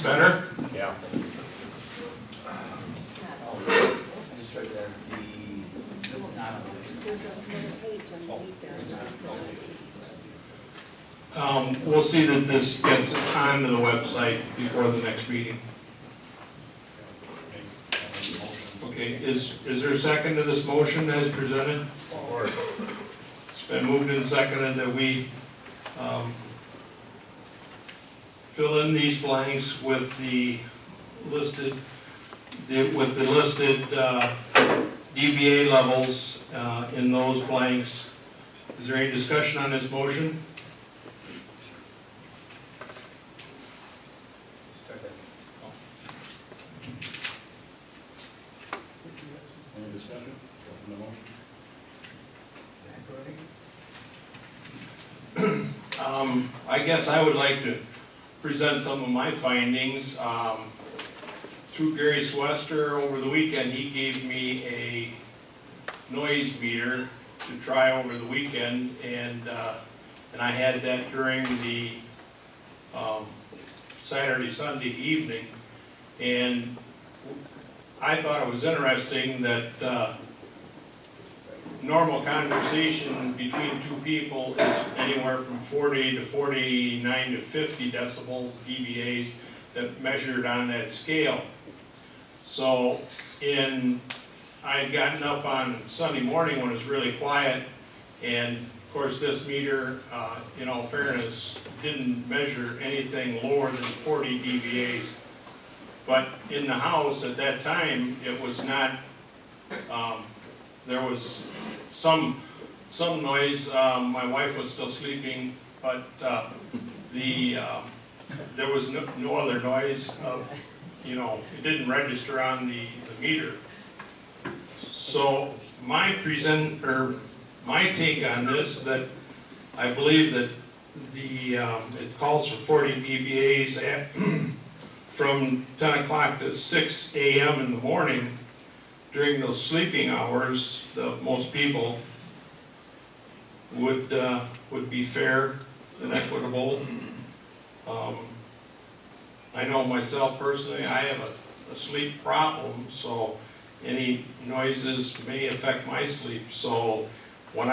better? Yeah. Just right there, this is not on the list. There's another page underneath there. We'll see that this gets onto the website before the next meeting. Okay, is there a second to this motion as presented? Or It's been moved and seconded that we fill in these blanks with the listed DBA levels in those blanks. Is there any discussion on this motion? Start that. any discussion on the motion? I guess I would like to present some of my findings. Through Gary Swester over the weekend, he gave me a noise meter to try over the weekend, and I had that during the Saturday, Sunday evening, and I thought it was interesting that normal conversation between two people is anywhere from 40 to 49 to 50 decibels, dBAs, that measured on that scale. So I had gotten up on Sunday morning when it was really quiet, and of course this meter, in all fairness, didn't measure anything lower than 40 dBAs. But in the house at that time, it was not, there was some noise. My wife was still sleeping, but there was no other noise of, it didn't register on the meter. So my take on this, that I believe that it calls for 40 dBAs from 10 o'clock to 6 a.m. in the morning. During those sleeping hours, most people would be fair and equitable. I know myself personally, I have a sleep problem, so any noises may affect my sleep. So when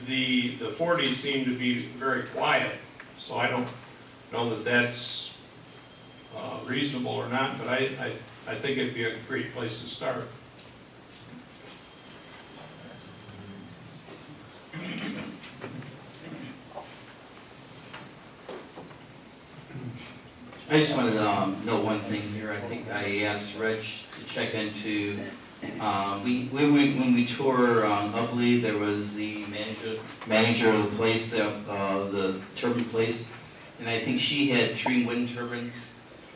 the 40s seem to be very quiet, so I don't know that that's reasonable or not, but I think it'd be a great place to start. I just wanted to know one thing here. I think I asked Reg to check into, when we tour Upley, there was the manager of the place, the turbine place, and I think she had 3 wind turbines,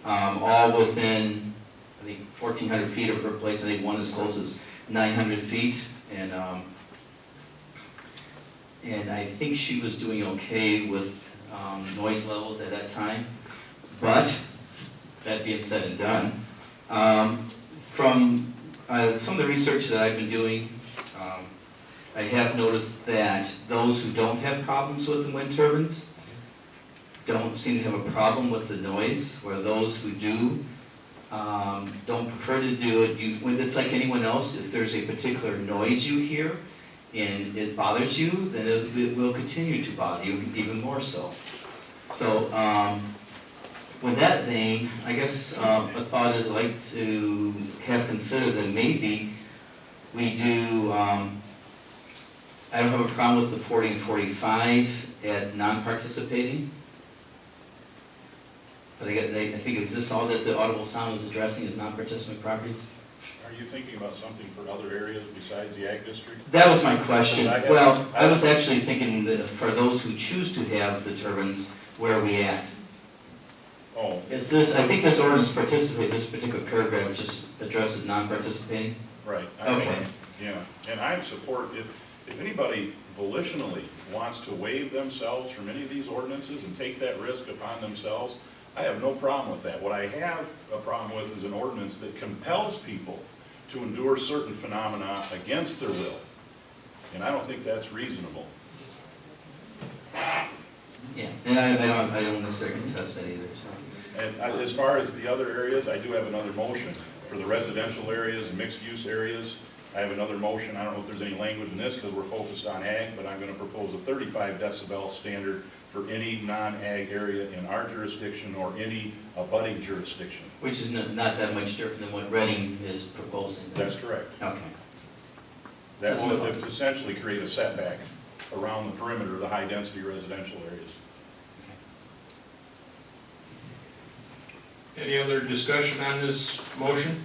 all within, I think, 1,400 feet of her place. I think one as close as 900 feet, and I think she was doing okay with noise levels at that time. But, that being said and done, from some of the research that I've been doing, I have noticed that those who don't have problems with the wind turbines don't seem to have a problem with the noise, where those who do don't prefer to do it. It's like anyone else. If there's a particular noise you hear and it bothers you, then it will continue to bother you even more so. So, with that vein, I guess a thought is I'd like to have considered that maybe we do, I don't have a problem with the 40 and 45 at non-participating. But I think, is this all that the audible sound is addressing, is non-participant properties? Are you thinking about something for other areas besides the ag district? That was my question. Well, I was actually thinking that for those who choose to have the turbines, where are we at? Oh. Is this, I think this ordinance this particular paragraph just addresses non-participating? Right. Okay. Yeah, and I support, if anybody volitionally wants to waive themselves from any of these ordinances and take that risk upon themselves, I have no problem with that. What I have a problem with is an ordinance that compels people to endure certain phenomena against their will. And I don't think that's reasonable. Yeah, and I don't necessarily contest that either. So. And as far as the other areas, I do have another motion. For the residential areas and mixed-use areas, I have another motion. I don't know if there's any language in this because we're focused on ag, but I'm going to propose a 35 decibel standard for any non-ag area in our jurisdiction or any abutting jurisdiction. Which is not that much different than what Reading is proposing. That's correct. Okay. That will essentially create a setback around the perimeter of the high-density residential areas. Any other discussion on this motion?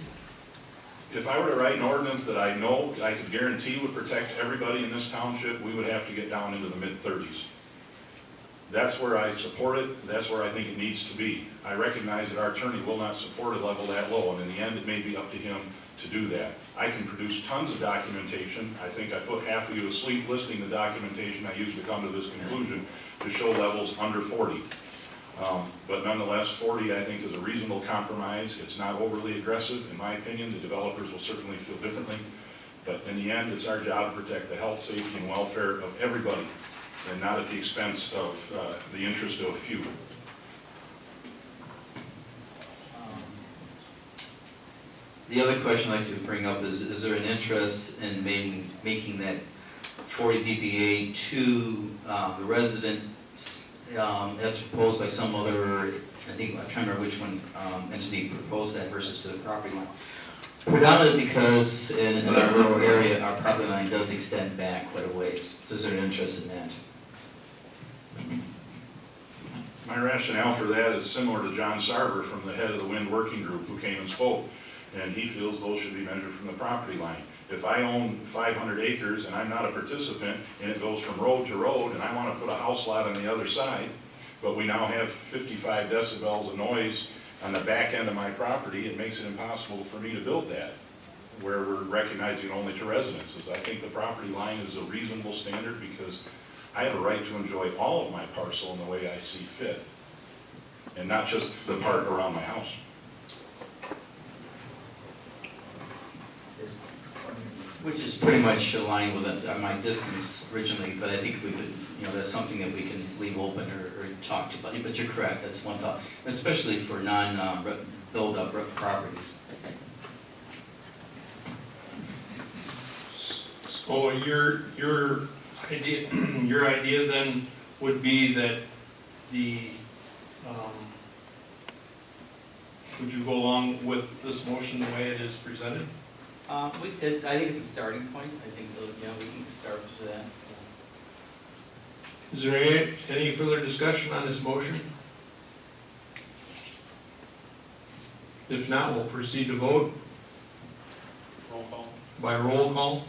If I were to write an ordinance that I know I could guarantee would protect everybody in this township, we would have to get down into the mid-30s. That's where I support it, that's where I think it needs to be. I recognize that our attorney will not support a level that low, and in the end, it may be up to him to do that. I can produce tons of documentation. I think I put half of you asleep listing the documentation I used to come to this conclusion to show levels under 40. But nonetheless, 40 I think is a reasonable compromise. It's not overly aggressive, in my opinion. The developers will certainly feel differently. But in the end, it's our job to protect the health, safety, and welfare of everybody, and not at the expense of the interest of a few. The other question I'd like to bring up is there an interest in making that 40 dBA to the residents as proposed by some other, I think, I'm trying to remember which one entity proposed that versus to the property line. Predominantly because in a rural area, our property line does extend back quite a ways. So is there an interest in that? My rationale for that is similar to John Sarver from the head of the Wind Working Group who came and spoke. And he feels those should be measured from the property line. If I own 500 acres and I'm not a participant and it goes from road to road and I want to put a house lot on the other side, but we now have 55 decibels of noise on the back end of my property, it makes it impossible for me to build that, where we're recognizing only to residences. I think the property line is a reasonable standard because I have a right to enjoy all of my parcel in the way I see fit, and not just the part around my house. Which is pretty much aligned with my distance originally, but I think we could, that's something that we can leave open or talk about. But you're correct, that's one thought, especially for non-build-up properties. So your idea then would be that would you go along with this motion the way it is presented? I think it's a starting point. I think so. Yeah, we can start with that. Is there any further discussion on this motion? If not, we'll proceed to vote. Roll call. By roll call.